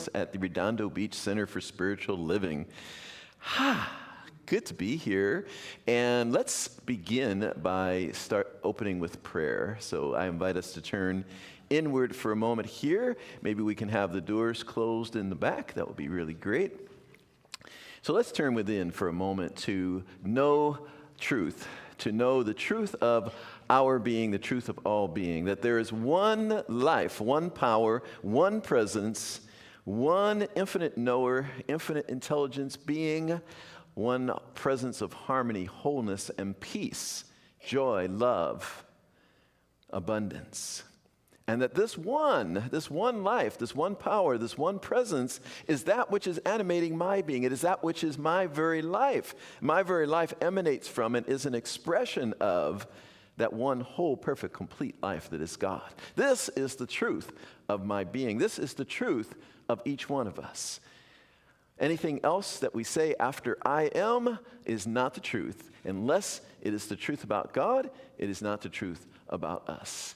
us at the Redondo Beach Center for Spiritual Living. Good to be here. And let's begin by opening with prayer. So I invite us to turn inward for a moment here. Maybe we can have the doors closed in the back. That would be really great. So let's turn within for a moment to know truth, to know the truth of our being, the truth of all being, that there is one life, one power, one presence, one infinite knower, infinite intelligence being, one presence of harmony, wholeness, and peace, joy, love, abundance. And that this one life, this one power, this one presence is that which is animating my being. It is that which is my very life. My very life emanates from and is an expression of that one whole, perfect, complete life that is God. This is the truth of my being. This is the truth of each one of us. Anything else that we say after I am is not the truth. Unless it is the truth about God, it is not the truth about us.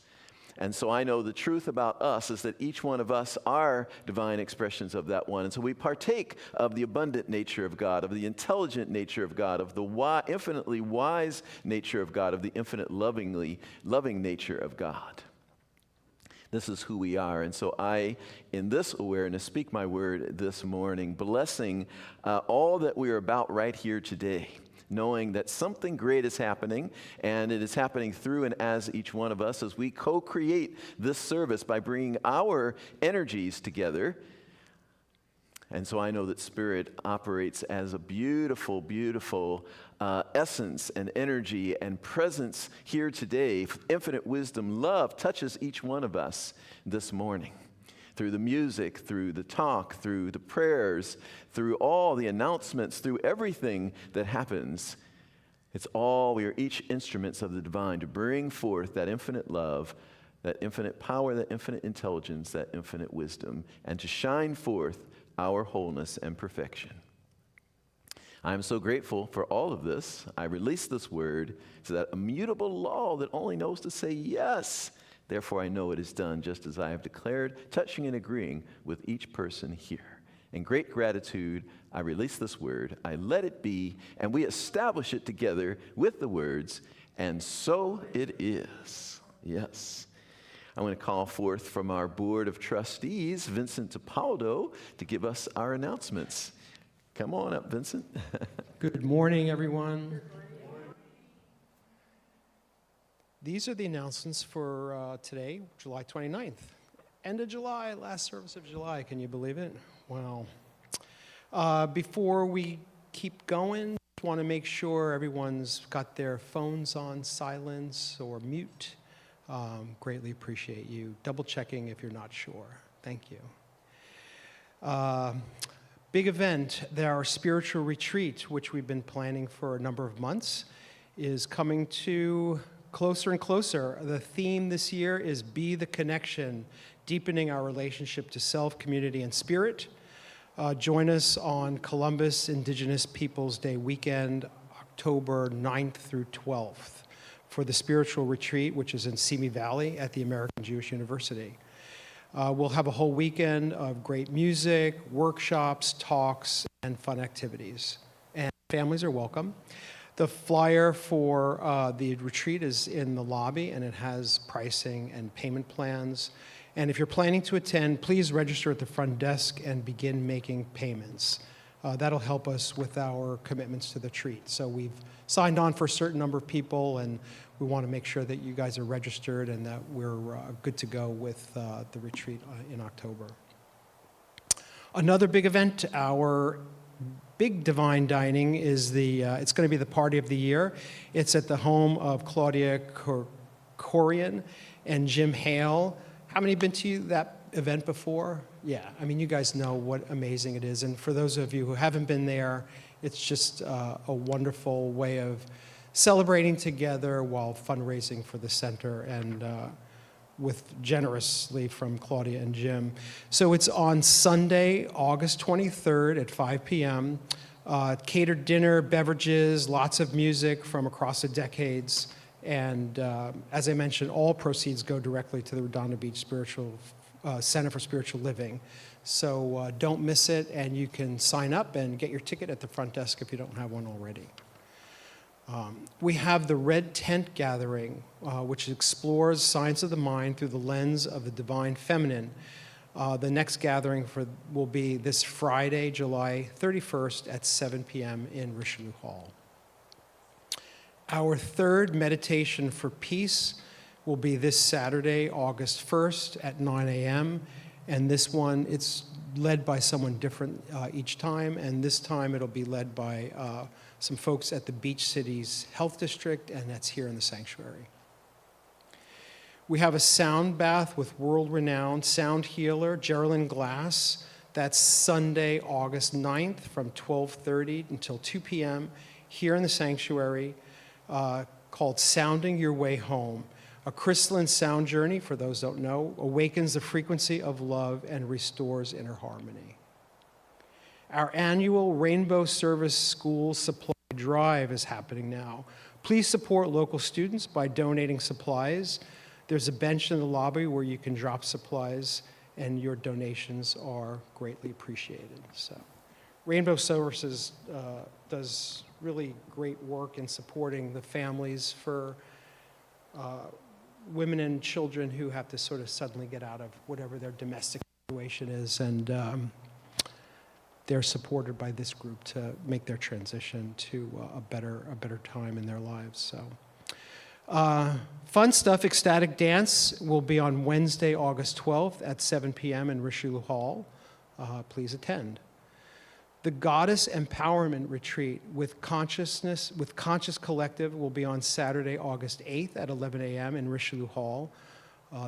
And so I know the truth about us is that each one of us are divine expressions of that one. And so we partake of the abundant nature of God, of the intelligent nature of God, of the infinitely wise nature of God, of the infinite loving nature of God. This is who we are. And so I, in this awareness, speak my word this morning, blessing all that we are about right here today, knowing that something great is happening, and it is happening through and as each one of us as we co-create this service by bringing our energies together. And so I know that Spirit operates as a beautiful, beautiful essence and energy and presence here today. Infinite wisdom, love touches each one of us this morning. Through the music, through the talk, through the prayers, through all the announcements, through everything that happens. We are each instruments of the divine to bring forth that infinite love, that infinite power, that infinite intelligence, that infinite wisdom, and to shine forth our wholeness and perfection. I am so grateful for all of this. I release this word to that immutable law that only knows to say yes. Therefore, I know it is done just as I have declared, touching and agreeing with each person here. In great gratitude, I release this word, I let it be, and we establish it together with the words, and so it is. Yes. I'm going to call forth from our board of trustees, Vincent Topaldo, to give us our announcements. Come on up, Vincent. Good morning, everyone. These are the announcements for today, July 29th. End of July, last service of July. Can you believe it? Wow. Before we keep going, just want to make sure everyone's got their phones on silence or mute. Greatly appreciate you double checking if you're not sure. Thank you. Big event, our spiritual retreat, which we've been planning for a number of months, is coming to closer and closer. The theme this year is Be the Connection, deepening our relationship to self, community, and spirit. Join us on Columbus Indigenous Peoples Day weekend, October 9th through 12th, for the spiritual retreat, which is in Simi Valley at the American Jewish University. We'll have a whole weekend of great music, workshops, talks, and fun activities. And families are welcome. The flyer for the retreat is in the lobby, and it has pricing and payment plans. And if you're planning to attend, please register at the front desk and begin making payments. That'll help us with our commitments to the retreat. So we've signed on for a certain number of people, and we want to make sure that you guys are registered and that we're good to go with the retreat in October. Another big event, our big divine dining is it's going to be the party of the year. It's at the home of Claudia Corian and Jim Hale. How many have been to that event before? Yeah, I mean, you guys know what amazing it is. And for those of you who haven't been there, it's just a wonderful way of celebrating together while fundraising for the center and with generously from Claudia and Jim. So it's on Sunday, August 23rd at 5 p.m. Catered dinner, beverages, lots of music from across the decades. And as I mentioned, all proceeds go directly to the Redondo Beach Center for Spiritual Living. So don't miss it, and you can sign up and get your ticket at the front desk if you don't have one already. We have the Red Tent Gathering, which explores science of the mind through the lens of the divine feminine. The next gathering will be this Friday, July 31st at 7 p.m. in Richelieu Hall. Our third meditation for peace will be this Saturday, August 1st at 9 a.m. And this one, it's led by someone different each time, and this time it'll be led by some folks at the Beach Cities Health District, and that's here in the sanctuary. We have a sound bath with world-renowned sound healer Geraldine Glass. That's Sunday, August 9th from 12:30 until 2 p.m. here in the sanctuary, called Sounding Your Way Home. A crystalline sound journey, for those who don't know, awakens the frequency of love and restores inner harmony. Our annual Rainbow Service School Supply Drive is happening now. Please support local students by donating supplies. There's a bench in the lobby where you can drop supplies, and your donations are greatly appreciated. So, Rainbow Services does really great work in supporting the families for women and children who have to sort of suddenly get out of whatever their domestic situation is, and they're supported by this group to make their transition to a better time in their lives. So, fun stuff. Ecstatic Dance will be on Wednesday, August 12th at 7 p.m. in Richelieu Hall. Please attend. The Goddess Empowerment Retreat with Conscious Collective will be on Saturday, August 8th at 11 a.m. in Richelieu Hall.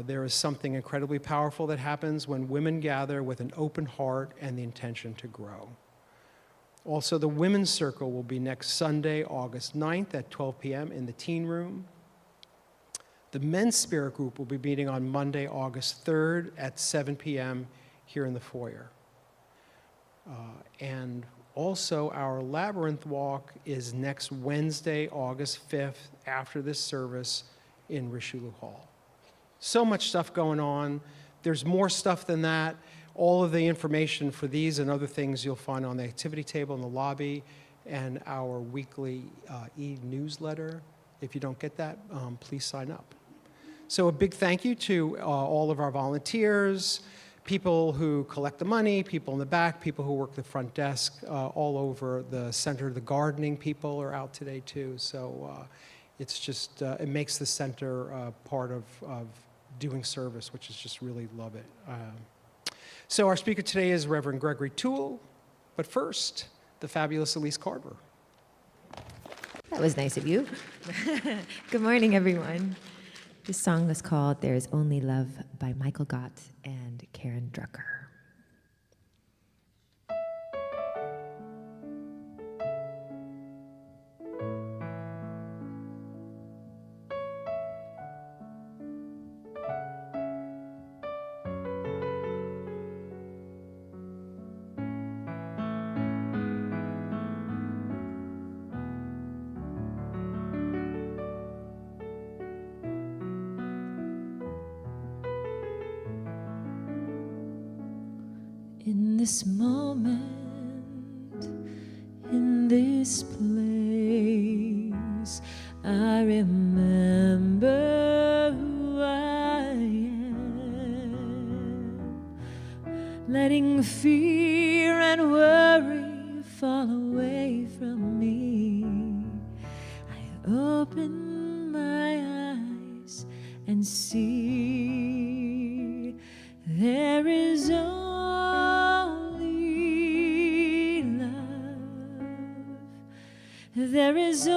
There is something incredibly powerful that happens when women gather with an open heart and the intention to grow. Also, the Women's Circle will be next Sunday, August 9th at 12 p.m. in the Teen Room. The Men's Spirit Group will be meeting on Monday, August 3rd at 7 p.m. here in the foyer. And also, our Labyrinth Walk is next Wednesday, August 5th, after this service in Richelieu Hall. So much stuff going on. There's more stuff than that. All of the information for these and other things you'll find on the activity table in the lobby and our weekly e-newsletter. If you don't get that, please sign up. So a big thank you to all of our volunteers, people who collect the money, people in the back, people who work the front desk, all over the center. The gardening people are out today too. So it's just, it makes the center part of doing service, which is just really love it. So our speaker today is Reverend Gregory Toole, but first, the fabulous Elise Carver. That was nice of you. Good morning, everyone. This song is called There Is Only Love by Michael Gott and Karen Drucker. In this moment, in this place, I remember who I am, letting fear and worry fall away from me. I open my eyes and see there is there is only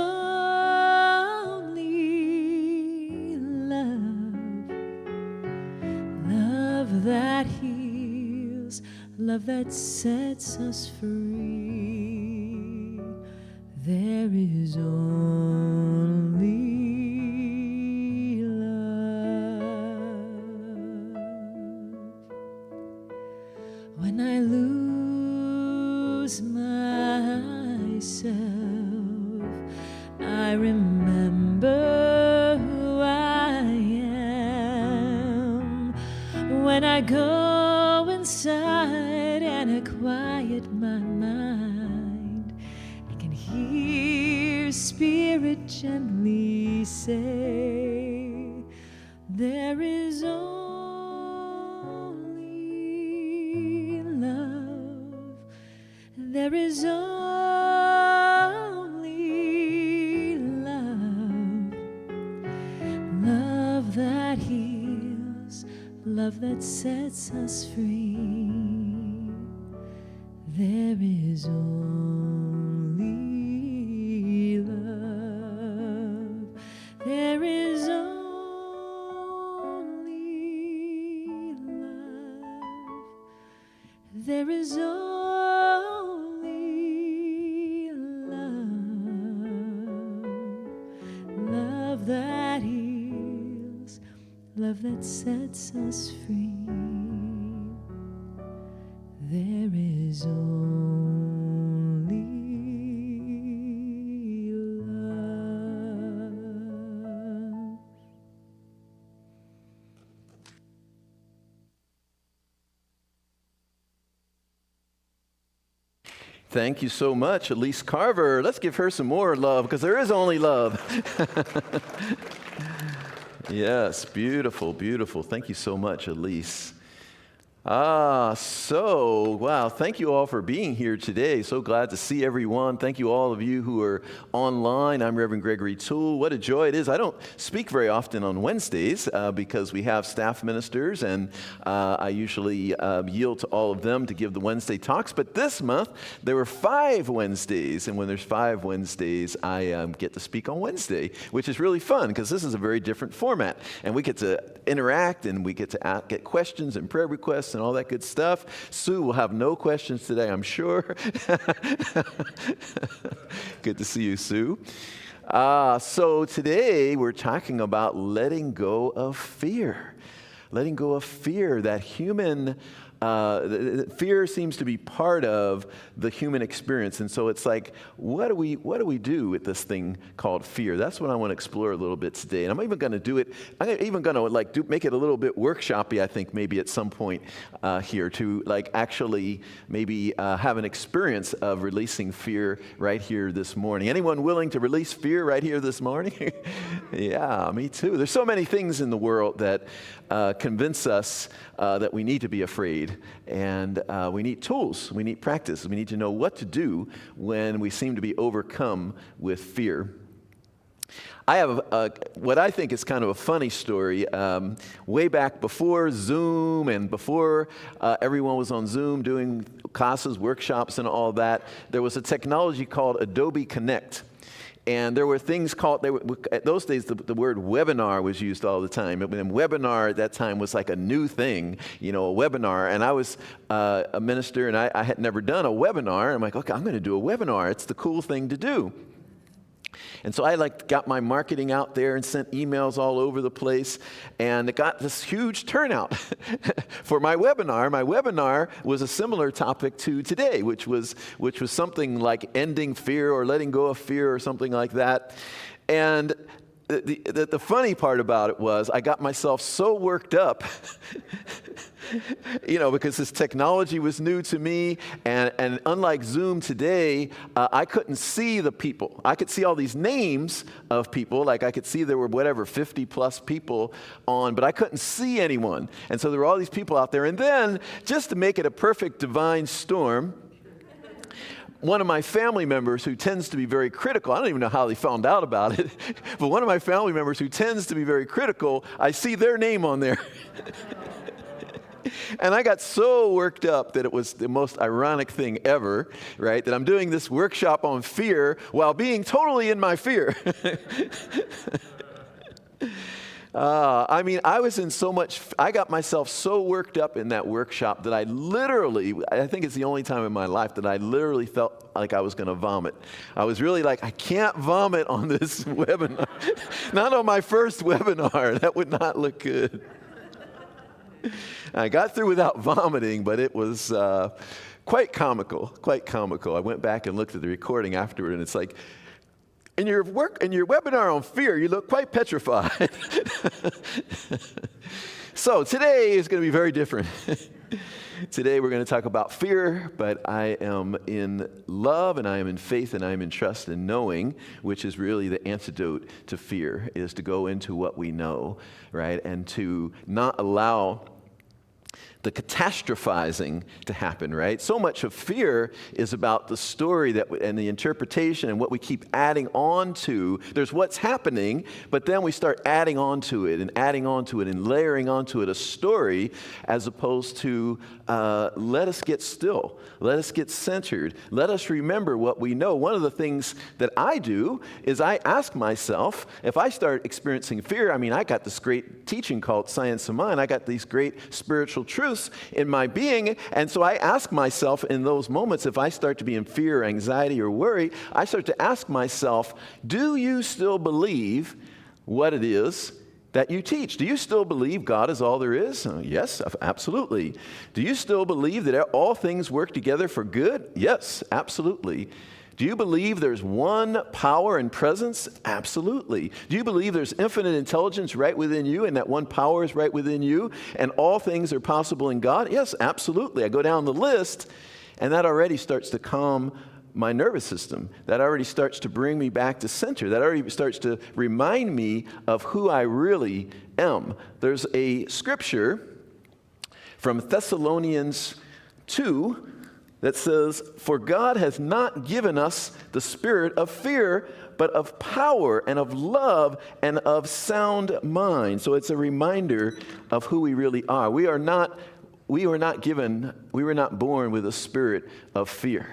love, love that heals, love that sets us free. There is only love. When I lose myself, I remember who I am. When I go inside and I quiet my mind, I can hear Spirit gently say, there is only love. There is only love. Love that heals, love that sets us free. There is only love. There is only love. There is only love. Love that heals, love that sets us free. There is only love. Thank you so much, Elise Carver. Let's give her some more love, because there is only love. Yes, beautiful, beautiful. Thank you so much, Elise. Wow, thank you all for being here today. So glad to see everyone. Thank you all of you who are online. I'm Reverend Gregory Toole. What a joy it is. I don't speak very often on Wednesdays because we have staff ministers, and I usually yield to all of them to give the Wednesday talks. But this month, there were 5 Wednesdays, and when there's 5 Wednesdays, I get to speak on Wednesday, which is really fun because this is a very different format, and we get to interact, and we get to get questions and prayer requests and all that good stuff. Sue will have no questions today, I'm sure. Good to see you, Sue. So today we're talking about letting go of fear. Letting go of fear, that human fear seems to be part of the human experience, and so it's like, what do we do with this thing called fear? That's what I want to explore a little bit today, and I'm even going to do it. I'm even going to make it a little bit workshoppy. I think maybe at some point here to actually maybe have an experience of releasing fear right here this morning. Anyone willing to release fear right here this morning? Yeah, me too. There's so many things in the world that convince us that we need to be afraid. And we need tools, we need practice, we need to know what to do when we seem to be overcome with fear. I have what I think is kind of a funny story. Way back before Zoom and before everyone was on Zoom doing classes, workshops, and all that, there was a technology called Adobe Connect. And there were things called, at those days, the word webinar was used all the time. And webinar at that time was like a new thing, a webinar. And I was a minister, and I had never done a webinar. I'm like, okay, I'm going to do a webinar. It's the cool thing to do. And so I got my marketing out there and sent emails all over the place, and it got this huge turnout for my webinar. My webinar was a similar topic to today, which was something like ending fear or letting go of fear or something like that. And the funny part about it was I got myself so worked up, because this technology was new to me, and unlike Zoom today, I couldn't see the people. I could see all these names of people, I could see there were 50 plus people on, but I couldn't see anyone. And so there were all these people out there. And then, just to make it a perfect divine storm, one of my family members who tends to be very critical, I don't even know how they found out about it, but one of my family members who tends to be very critical, I see their name on there. And I got so worked up that it was the most ironic thing ever, right? That I'm doing this workshop on fear while being totally in my fear. I was in so much, I got myself so worked up in that workshop that I think it's the only time in my life that I literally felt like I was going to vomit. I was really like, I can't vomit on this webinar. Not on my first webinar. That would not look good. I got through without vomiting, but it was quite comical. I went back and looked at the recording afterward, and it's like, in your webinar on fear, you look quite petrified. So today is going to be very different. Today we're going to talk about fear, but I am in love and I am in faith and I am in trust and knowing, which is really the antidote to fear, is to go into what we know, right? And to not allow the catastrophizing to happen, right? So much of fear is about the story and the interpretation and what we keep adding on to. There's what's happening, but then we start adding on to it and layering onto it a story, as opposed to let us get still, let us get centered, let us remember what we know. One of the things that I do is I ask myself, if I start experiencing fear, I got this great teaching called Science of Mind. I got these great spiritual truths in my being, and so I ask myself in those moments, if I start to be in fear, anxiety, or worry, I start to ask myself, do you still believe what it is that you teach? Do you still believe God is all there is? Yes, absolutely. Do you still believe that all things work together for good? Yes, absolutely. Do you believe there's one power and presence? Absolutely. Do you believe there's infinite intelligence right within you and that one power is right within you and all things are possible in God? Yes, absolutely. I go down the list and that already starts to calm my nervous system. That already starts to bring me back to center. That already starts to remind me of who I really am. There's a scripture from Thessalonians 2 that says, "For God has not given us the spirit of fear, but of power and of love and of sound mind." So it's a reminder of who we really are. We were not born with a spirit of fear.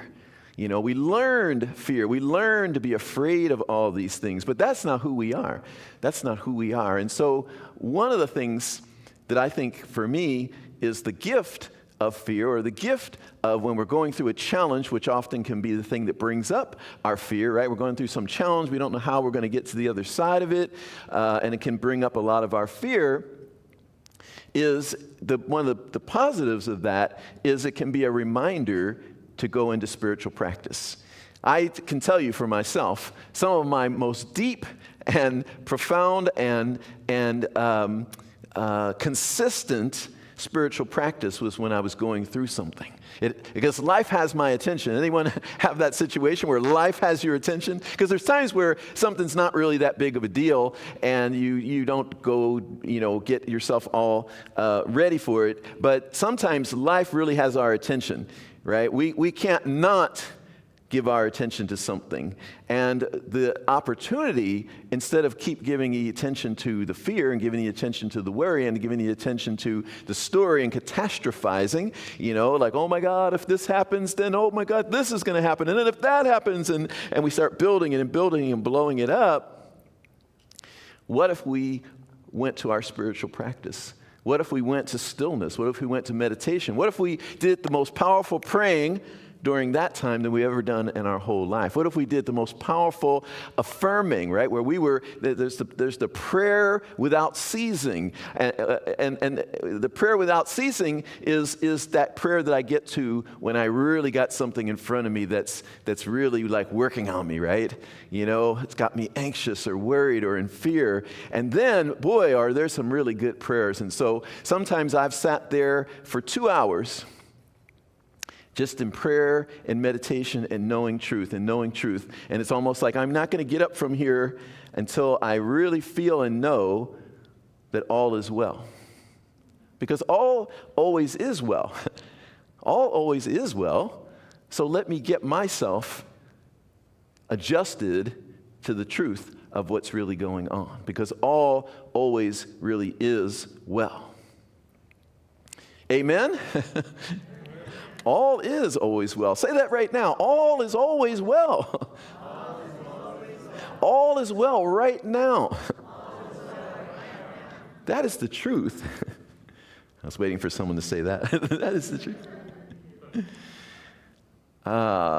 We learned fear. We learned to be afraid of all these things, but that's not who we are. That's not who we are. And so one of the things that I think for me is the gift of fear, or the gift of when we're going through a challenge, which often can be the thing that brings up our fear, right? We're going through some challenge. We don't know how we're going to get to the other side of it, and it can bring up a lot of our fear. One of the positives of that is it can be a reminder to go into spiritual practice. I can tell you for myself, some of my most deep and profound and consistent spiritual practice was when I was going through something. Because life has my attention. Anyone have that situation where life has your attention? Because there's times where something's not really that big of a deal and you don't go, get yourself all ready for it. But sometimes life really has our attention, right? We can't not give our attention to something. And the opportunity, instead of keep giving the attention to the fear and giving the attention to the worry and giving the attention to the story and catastrophizing, like, oh my God, if this happens, then oh my God, this is going to happen. And then if that happens, and we start building and building and blowing it up, what if we went to our spiritual practice? What if we went to stillness? What if we went to meditation? What if we did the most powerful praying during that time than we ever done in our whole life? What if we did the most powerful affirming, right? Where there's the prayer without ceasing. And the prayer without ceasing is that prayer that I get to when I really got something in front of me that's really like working on me, right? It's got me anxious or worried or in fear. And then, boy, are there some really good prayers. And so sometimes I've sat there for 2 hours just in prayer and meditation and knowing truth. And it's almost like I'm not going to get up from here until I really feel and know that all is well. Because all always is well. All always is well. So let me get myself adjusted to the truth of what's really going on. Because all always really is well. Amen? All is always well. Say that right now. All is always well. All is well right now. That is the truth. I was waiting for someone to say that. That is the truth.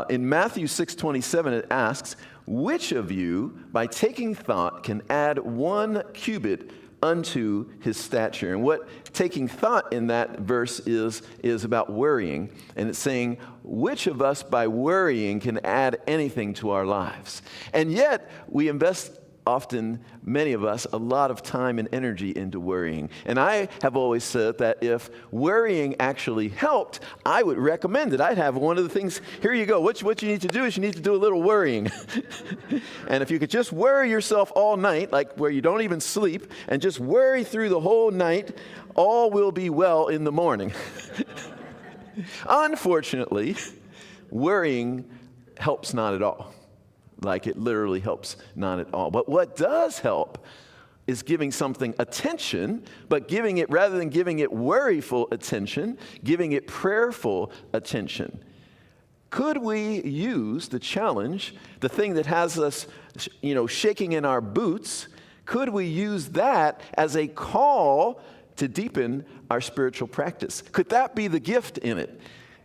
In Matthew 6:27, it asks, "Which of you, by taking thought, can add 1 cubit unto his stature?" And what taking thought in that verse is about worrying. And it's saying, which of us by worrying can add anything to our lives? And yet, we invest often, many of us, a lot of time and energy into worrying. And I have always said that if worrying actually helped, I would recommend it. I'd have one of the things, here you go, what you need to do is you need to do a little worrying. And if you could just worry yourself all night, like where you don't even sleep, and just worry through the whole night, all will be well in the morning. Unfortunately, worrying helps not at all. Like it literally helps not at all. But what does help is giving something attention, but giving it, rather than giving it worryful attention, giving it prayerful attention. Could we use the challenge, the thing that has us, shaking in our boots, could we use that as a call to deepen our spiritual practice? Could that be the gift in it?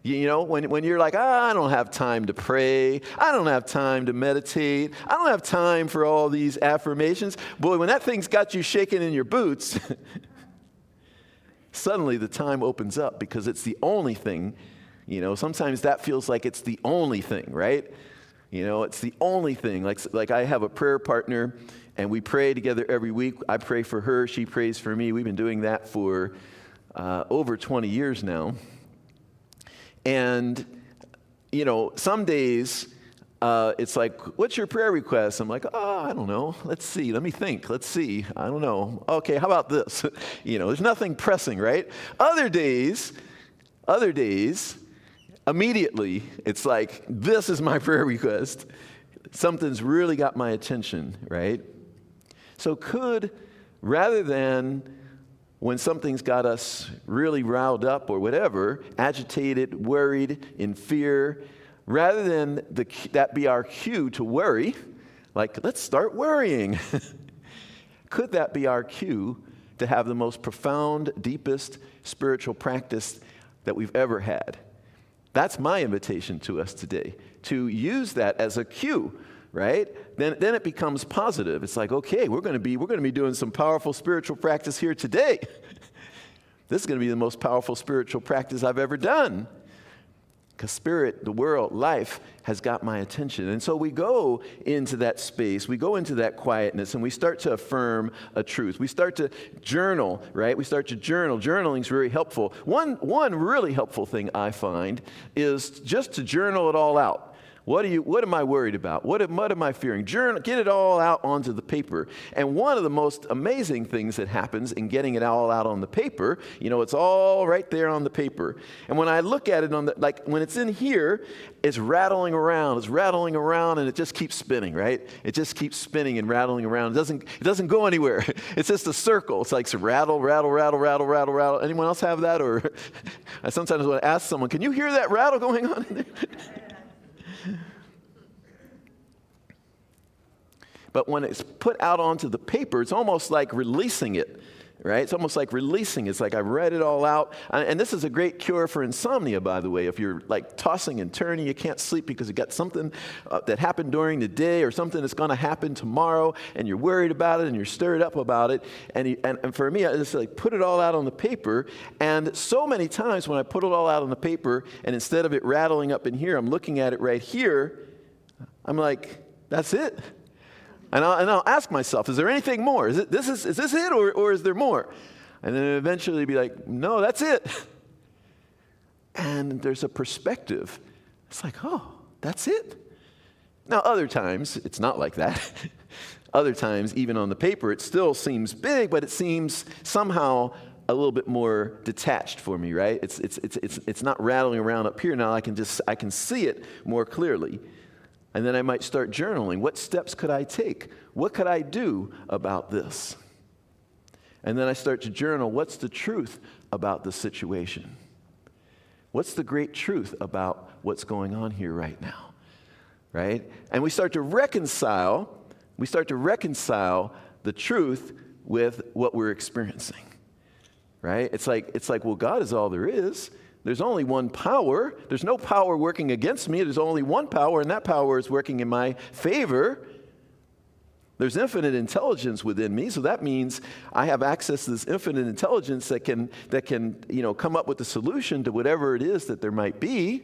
When you're like, I don't have time to pray, I don't have time to meditate, I don't have time for all these affirmations. Boy, when that thing's got you shaking in your boots, suddenly the time opens up because it's the only thing. Sometimes that feels like it's the only thing, right? It's the only thing. Like I have a prayer partner, and we pray together every week. I pray for her, she prays for me. We've been doing that for over 20 years now. And, some days it's like, what's your prayer request? I'm like, I don't know. Let's see. Let me think. Let's see. I don't know. Okay, how about this? There's nothing pressing, right? Other days, immediately, it's like, this is my prayer request. Something's really got my attention, right? So rather than when something's got us really riled up or whatever, agitated, worried, in fear, rather than that be our cue to worry, like, let's start worrying. Could that be our cue to have the most profound, deepest spiritual practice that we've ever had? That's my invitation to us today, to use that as a cue. Right? Then it becomes positive. It's like, okay, we're going to be doing some powerful spiritual practice here today. This is going to be the most powerful spiritual practice I've ever done. Because spirit, the world, life has got my attention. And so we go into that space, we go into that quietness, and we start to affirm a truth. We start to journal, right? We start to journal. Journaling is very helpful. One really helpful thing I find is just to journal it all out. What am I worried about? What am I fearing? Journal, get it all out onto the paper. And one of the most amazing things that happens in getting it all out on the paper, it's all right there on the paper. And when I look at it when it's in here, it's rattling around, and it just keeps spinning, right? It just keeps spinning and rattling around. It doesn't go anywhere. It's just a circle. It's like rattle, rattle, rattle, rattle, rattle, rattle. Anyone else have that? Or I sometimes want to ask someone, can you hear that rattle going on in there? But when it's put out onto the paper, it's almost like releasing it, right? It's almost like releasing it. It's like I've read it all out. And this is a great cure for insomnia, by the way. If you're like tossing and turning, you can't sleep because you got something that happened during the day or something that's going to happen tomorrow, and you're worried about it and you're stirred up about it. And for me, I just like put it all out on the paper. And so many times when I put it all out on the paper, and instead of it rattling up in here, I'm looking at it right here, I'm like, that's it. And I'll ask myself, is there anything more? Is this it, or is there more? And then eventually be like, no, that's it. And there's a perspective. It's like, oh, that's it. Now, other times, it's not like that. Other times, even on the paper, it still seems big, but it seems somehow a little bit more detached for me, right? It's not rattling around up here. Now I can see it more clearly. And then I might start journaling. What steps could I take? What could I do about this? And then I start to journal, what's the truth about the situation? What's the great truth about what's going on here right now? Right? And we start to reconcile the truth with what we're experiencing. Right? It's like, well, God is all there is. There's only one power. There's no power working against me. There's only one power, and that power is working in my favor. There's infinite intelligence within me, so that means I have access to this infinite intelligence that can come up with the solution to whatever it is that there might be.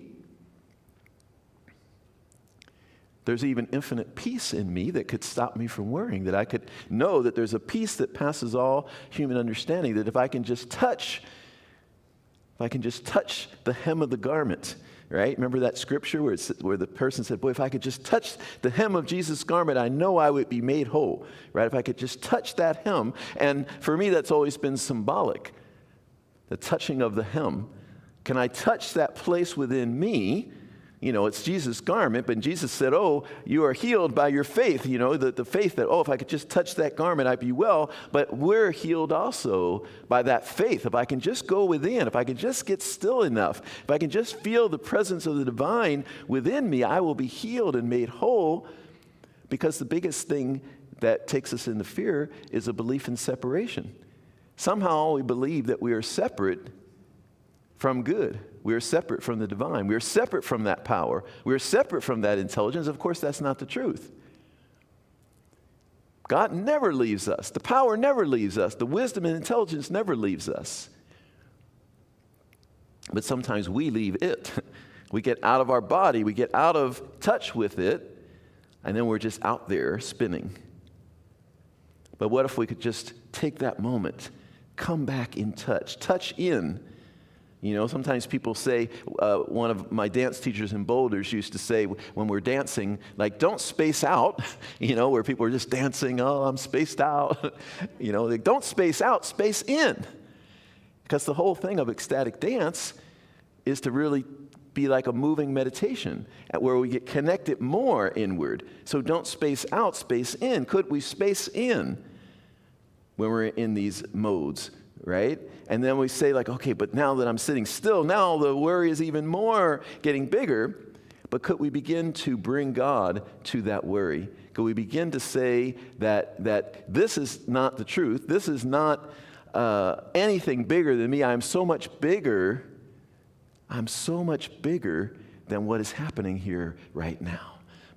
There's even infinite peace in me that could stop me from worrying, that I could know that there's a peace that passes all human understanding, that if I can just touch the hem of the garment, right? Remember that scripture where the person said, boy, if I could just touch the hem of Jesus' garment, I know I would be made whole, right? If I could just touch that hem. And for me, that's always been symbolic, the touching of the hem. Can I touch that place within me? It's Jesus' garment, but Jesus said, oh, you are healed by your faith. The faith that, if I could just touch that garment, I'd be well. But we're healed also by that faith. If I can just go within, if I can just get still enough, if I can just feel the presence of the divine within me, I will be healed and made whole. Because the biggest thing that takes us into fear is a belief in separation. Somehow we believe that we are separate from good. We are separate from the divine. We are separate from that power. We are separate from that intelligence. Of course, that's not the truth. God never leaves us. The power never leaves us. The wisdom and intelligence never leaves us. But sometimes we leave it. We get out of our body. We get out of touch with it. And then we're just out there spinning. But what if we could just take that moment, come back in touch in. Sometimes people say, one of my dance teachers in Boulders used to say when we're dancing, like, don't space out, where people are just dancing, oh, I'm spaced out. Like, don't space out, space in. Because the whole thing of ecstatic dance is to really be like a moving meditation where we get connected more inward. So don't space out, space in. Could we space in when we're in these modes? Right? And then we say like, okay, but now that I'm sitting still, now the worry is even more getting bigger. But could we begin to bring God to that worry? Could we begin to say that this is not the truth? This is not anything bigger than me. I'm so much bigger than what is happening here right now.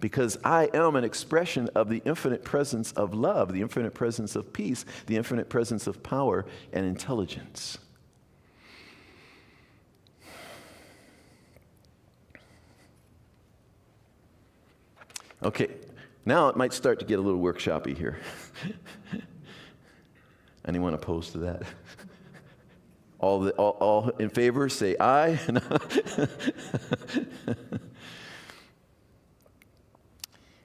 Because I am an expression of the infinite presence of love, the infinite presence of peace, the infinite presence of power and intelligence. Okay, now it might start to get a little workshoppy here. Anyone opposed to that? All in favor, say aye.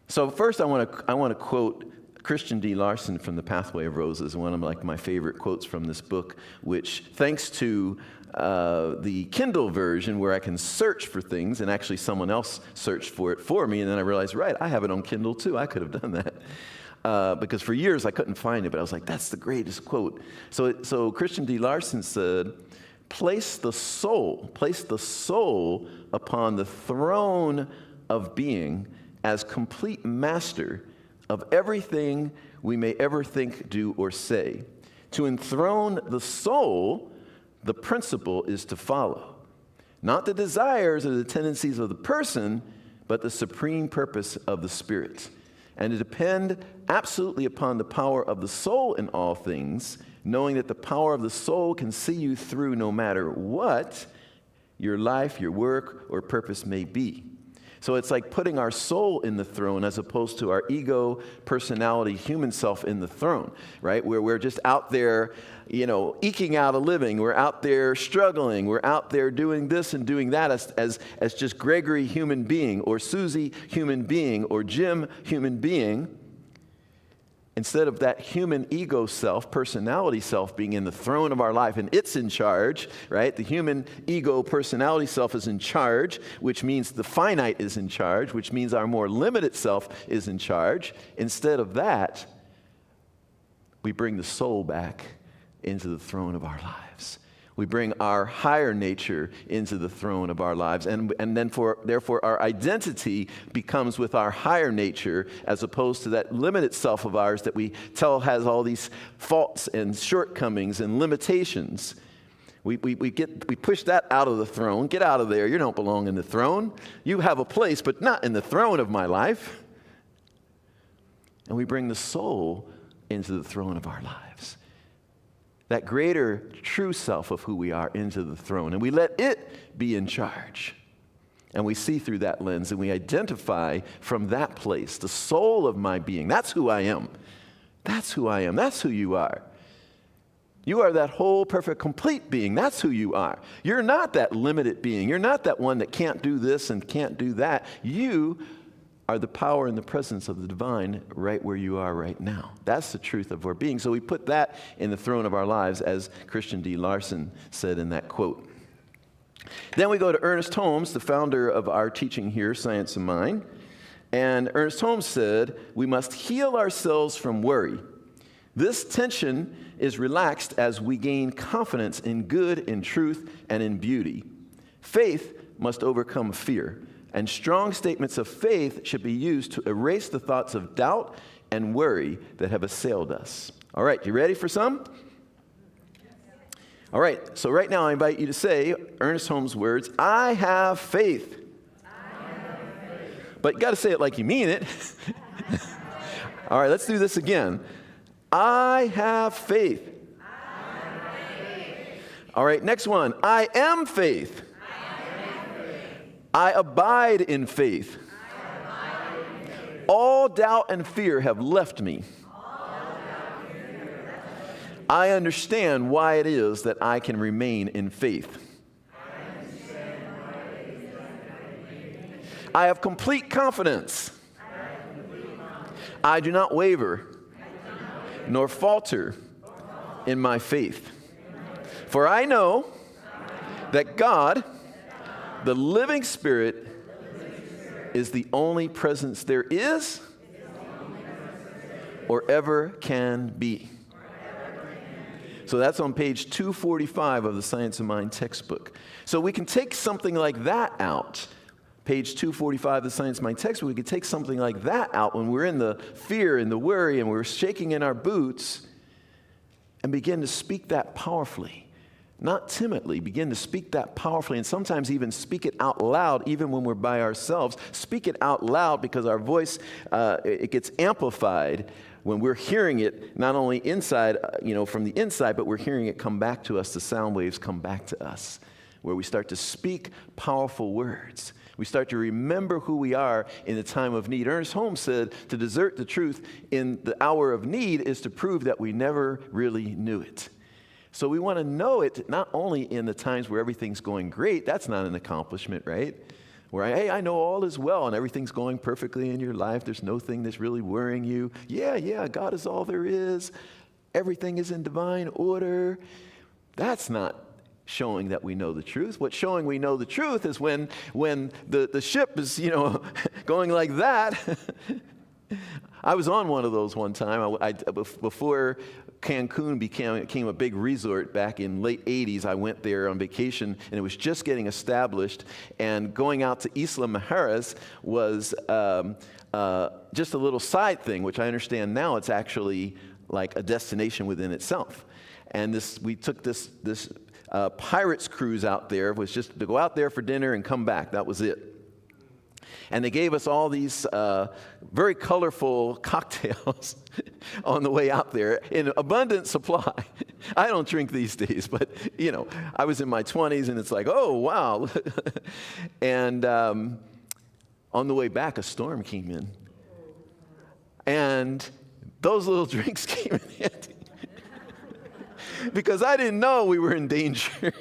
So first, I want to quote Christian D. Larson from The Pathway of Roses, one of my favorite quotes from this book, which thanks to the Kindle version where I can search for things, and actually someone else searched for it for me, and then I realized, right, I have it on Kindle too. I could have done that. Because for years I couldn't find it, but I was like, that's the greatest quote. So Christian D. Larson said, place the soul upon the throne of being as complete master of everything we may ever think, do, or say. To enthrone the soul, the principle is to follow. Not the desires or the tendencies of the person, but the supreme purpose of the Spirit. And to depend absolutely upon the power of the soul in all things, knowing that the power of the soul can see you through no matter what your life, your work, or purpose may be. So it's like putting our soul in the throne as opposed to our ego, personality, human self in the throne, right? Where we're just out there, eking out a living. We're out there struggling. We're out there doing this and doing that as just Gregory, human being, or Susie, human being, or Jim, human being. Instead of that human ego self, personality self being in the throne of our life, and it's in charge, right? The human ego personality self is in charge, which means the finite is in charge, which means our more limited self is in charge. Instead of that, we bring the soul back into the throne of our lives. We bring our higher nature into the throne of our lives. And then therefore our identity becomes with our higher nature as opposed to that limited self of ours that we tell has all these faults and shortcomings and limitations. We push that out of the throne. Get out of there. You don't belong in the throne. You have a place, but not in the throne of my life. And we bring the soul into the throne of our lives. That greater true self of who we are into the throne. And we let it be in charge. And we see through that lens, and we identify from that place, the soul of my being. That's who I am. That's who I am. That's who you are. You are that whole, perfect, complete being. That's who you are. You're not that limited being. You're not that one that can't do this and can't do that. You are the power and the presence of the divine right where you are right now. That's the truth of our being. So we put that in the throne of our lives, as Christian D. Larson said in that quote. Then we go to Ernest Holmes, the founder of our teaching here, Science of Mind. And Ernest Holmes said, we must heal ourselves from worry. This tension is relaxed as we gain confidence in good, in truth, and in beauty. Faith must overcome fear, and strong statements of faith should be used to erase the thoughts of doubt and worry that have assailed us. All right, you ready for some? All right, so right now I invite you to say Ernest Holmes' words, I have faith. But you got to say it like you mean it. All right, let's do this again. I have faith. All right, next one. I am faith. I abide in faith. All doubt and fear have left me. I understand why it is that I can remain in faith. I have complete confidence. I do not waver nor falter in my faith. For I know that God, the living Spirit, is the only presence there is or ever can be. So that's on page 245 of the Science of Mind textbook. So we can take something like that out. Page 245 of the Science of Mind textbook, we can take something like that out when we're in the fear and the worry and we're shaking in our boots and begin to speak that powerfully. Not timidly, begin to speak that powerfully, and sometimes even speak it out loud, even when we're by ourselves. Speak it out loud because our voice, it gets amplified when we're hearing it, not only inside, from the inside, but we're hearing it come back to us. The sound waves come back to us, where we start to speak powerful words. We start to remember who we are in the time of need. Ernest Holmes said, to desert the truth in the hour of need is to prove that we never really knew it. So we want to know it not only in the times where everything's going great. That's not an accomplishment, right? Where, hey, I know all is well and everything's going perfectly in your life. There's no thing that's really worrying you. Yeah, God is all there is. Everything is in divine order. That's not showing that we know the truth. What's showing we know the truth is when the ship is, going like that. I was on one of those one time. Before Cancun became a big resort back in late 80s, I went there on vacation, and it was just getting established. And going out to Isla Mujeres was just a little side thing, which I understand now it's actually like a destination within itself. And we took this pirates cruise out there. It was just to go out there for dinner and come back. That was it. And they gave us all these very colorful cocktails on the way out there in abundant supply. I don't drink these days, but, I was in my 20s, and it's like, oh, wow. And on the way back, a storm came in. And those little drinks came in handy. Because I didn't know we were in danger.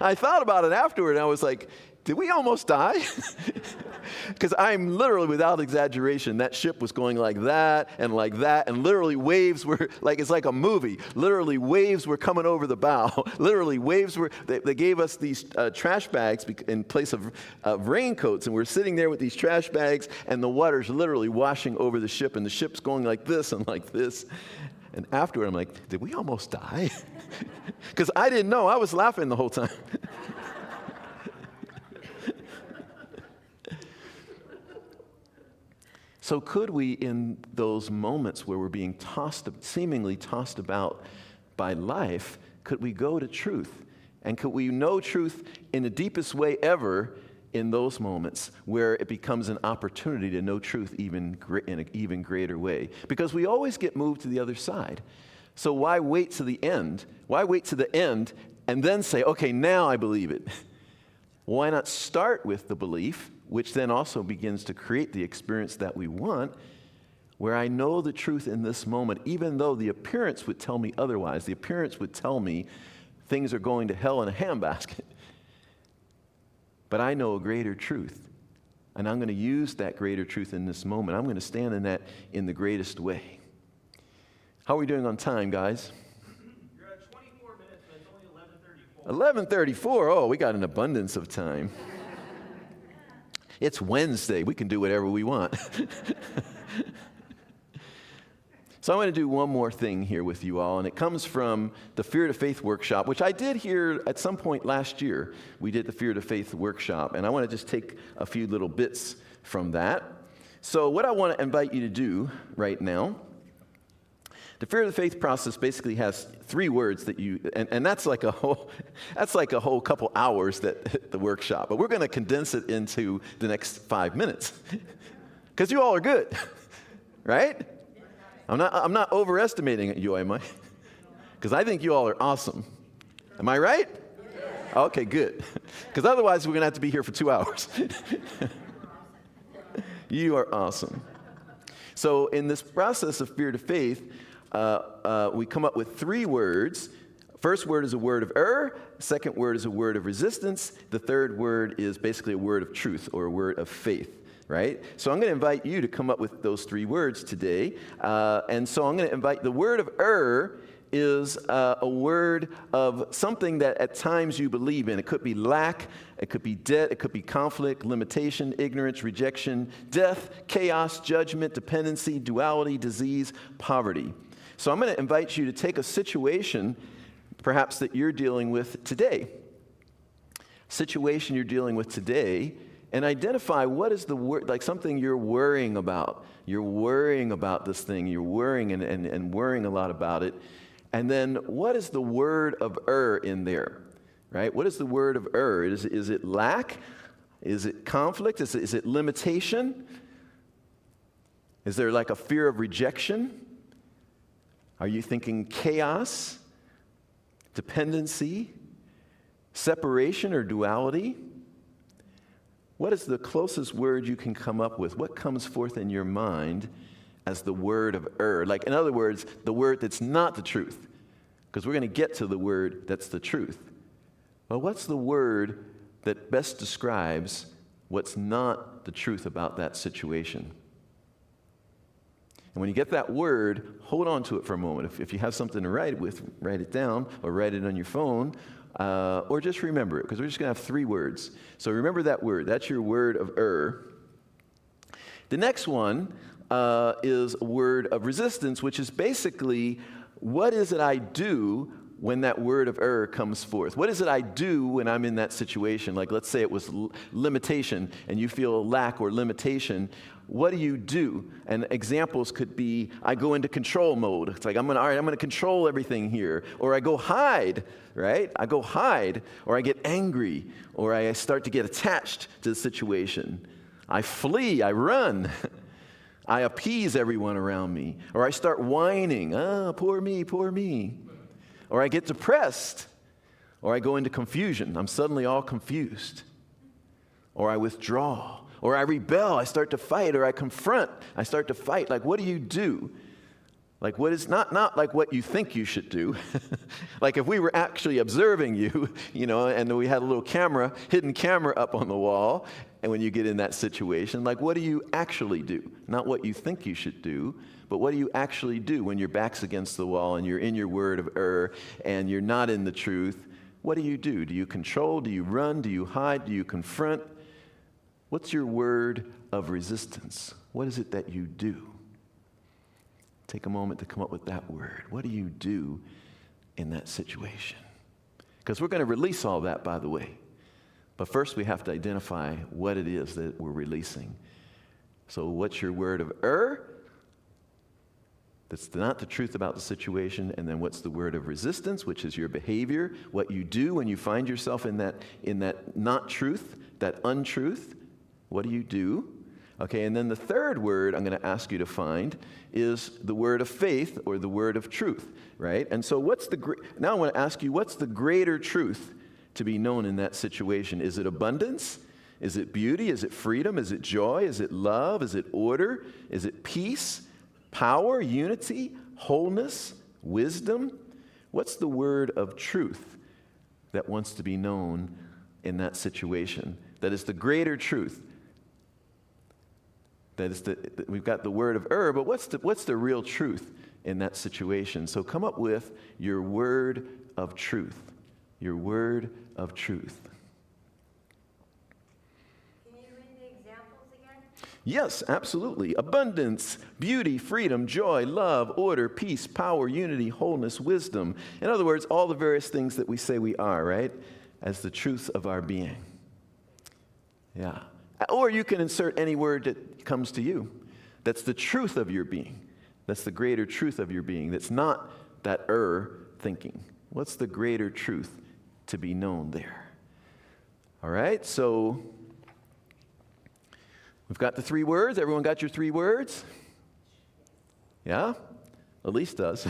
I thought about it afterward, and I was like, did we almost die? Because I'm literally, without exaggeration, that ship was going like that, and literally waves were, it's like a movie. Literally waves were coming over the bow. Literally waves were, they gave us these trash bags in place of raincoats, and we're sitting there with these trash bags, and the water's literally washing over the ship, and the ship's going like this and like this. And afterward, I'm like, did we almost die? Because I didn't know. I was laughing the whole time. So could we, in those moments where we're being seemingly tossed about by life, could we go to truth? And could we know truth in the deepest way ever in those moments where it becomes an opportunity to know truth in an even greater way? Because we always get moved to the other side. So why wait to the end? Why wait to the end and then say, okay, now I believe it? Why not start with the belief, which then also begins to create the experience that we want, where I know the truth in this moment, even though the appearance would tell me otherwise. The appearance would tell me things are going to hell in a handbasket. But I know a greater truth, and I'm going to use that greater truth in this moment. I'm going to stand in that in the greatest way. How are we doing on time, guys? You're at 24 minutes, but it's only 11:34. 11:34. Oh, we got an abundance of time. It's Wednesday. We can do whatever we want. So I'm going to do one more thing here with you all, and it comes from the Fear to Faith workshop, which I did here at some point last year. We did the Fear to Faith workshop, and I want to just take a few little bits from that. So what I want to invite you to do right now, the Fear of the Faith process basically has 3 words that you, and that's like a whole couple hours that the workshop, but we're going to condense it into the next 5 minutes, because you all are good, right? I'm not overestimating you, am I? Because I think you all are awesome. Am I right? Okay, good. Because otherwise we're going to have to be here for 2 hours. You are awesome. So in this process of Fear to Faith, we come up with 3 words. First word is a word of second word is a word of resistance. The third word is basically a word of truth or a word of faith. Right? So I'm going to invite you to come up with those 3 words today. And so I'm going to invite, the word of is a word of something that at times you believe in. It could be lack, it could be debt, it could be conflict, limitation, ignorance, rejection, death, chaos, judgment, dependency, duality, disease, poverty. So I'm going to invite you to take a situation perhaps that you're dealing with today. Situation you're dealing with today, and identify what is the word, like something you're worrying about. You're worrying about this thing. You're worrying and worrying a lot about it. And then what is the word of in there, right? What is the word of Is it lack? Is it conflict? Is it limitation? Is there like a fear of rejection? Are you thinking chaos, dependency, separation or duality? What is the closest word you can come up with? What comes forth in your mind as the word of Like, in other words, the word that's not the truth. Because we're going to get to the word that's the truth. Well, what's the word that best describes what's not the truth about that situation? And when you get that word, hold on to it for a moment. If you have something to write it with, write it down or write it on your phone. Or just remember it, because we're just going to have 3 words. So remember that word. That's your word of The next one is a word of resistance, which is basically, what is it I do when that word of comes forth? What is it I do when I'm in that situation? Like, let's say it was limitation, and you feel lack or limitation. What do you do? And examples could be, I go into control mode. It's like, I'm going to control everything here. Or I go hide, right? I go hide. Or I get angry. Or I start to get attached to the situation. I flee. I run. I appease everyone around me. Or I start whining. Poor me, poor me. Or I get depressed. Or I go into confusion. I'm suddenly all confused. Or I withdraw. Or I rebel, I start to fight, or I confront, I start to fight. Like, what do you do? Like, what is not like what you think you should do. Like, if we were actually observing you, and we had a little hidden camera up on the wall, and when you get in that situation, like, what do you actually do? Not what you think you should do, but what do you actually do when your back's against the wall and you're in your word of and you're not in the truth? What do you do? Do you control? Do you run? Do you hide? Do you confront? What's your word of resistance? What is it that you do? Take a moment to come up with that word. What do you do in that situation? Because we're going to release all that, by the way. But first we have to identify what it is that we're releasing. So what's your word of that's not the truth about the situation? And then what's the word of resistance, which is your behavior, what you do when you find yourself in that not truth, that untruth? What do you do? Okay, and then the third word I'm going to ask you to find is the word of faith or the word of truth, right? And so now I want to ask you, what's the greater truth to be known in that situation? Is it abundance? Is it beauty? Is it freedom? Is it joy? Is it love? Is it order? Is it peace, power, unity, wholeness, wisdom? What's the word of truth that wants to be known in that situation? That is the greater truth. That is we've got the word of but what's the real truth in that situation? So come up with your word of truth. Your word of truth. Can you read the examples again? Yes, absolutely. Abundance, beauty, freedom, joy, love, order, peace, power, unity, wholeness, wisdom. In other words, all the various things that we say we are, right? As the truth of our being. Yeah. Or you can insert any word that comes to you. That's the truth of your being. That's the greater truth of your being. That's not that thinking. What's the greater truth to be known there? All right, so we've got the 3 words. Everyone got your 3 words? Yeah? Elise does.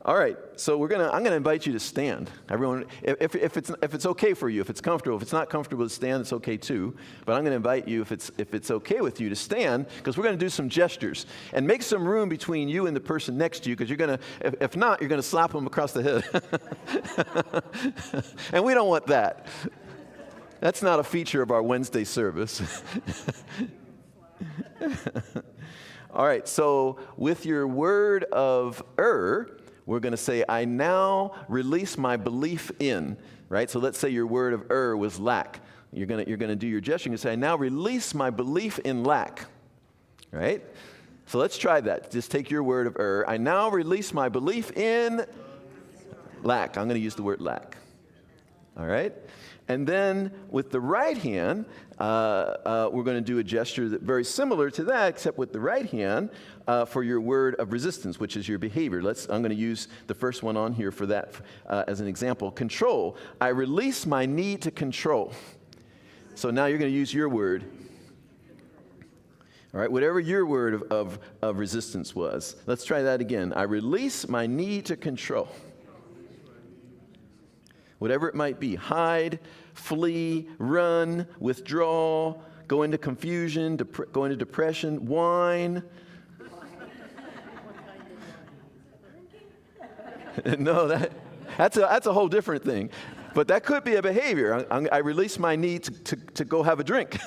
All right, so I'm going to invite you to stand. Everyone, if it's okay for you, if it's comfortable. If it's not comfortable to stand, it's okay too. But I'm going to invite you, if it's okay with you, to stand, because we're going to do some gestures and make some room between you and the person next to you, because you're going to, if not, you're going to slap them across the head, and we don't want that. That's not a feature of our Wednesday service. All right, so with your word of we're going to say, I now release my belief in, right? So let's say your word of was lack. You're going to do your gesture and say, I now release my belief in lack, right? So let's try that. Just take your word of I now release my belief in lack. I'm going to use the word lack, all right? And then with the right hand, we're going to do a gesture that very similar to that, except with the right hand for your word of resistance, which is your behavior. I'm going to use the first one on here for that as an example. Control. I release my need to control. So now you're going to use your word. All right, whatever your word of resistance was. Let's try that again. I release my need to control. Whatever it might be, hide, flee, run, withdraw, go into confusion, go into depression, whine. No, that's a whole different thing. But that could be a behavior. I release my need to go have a drink.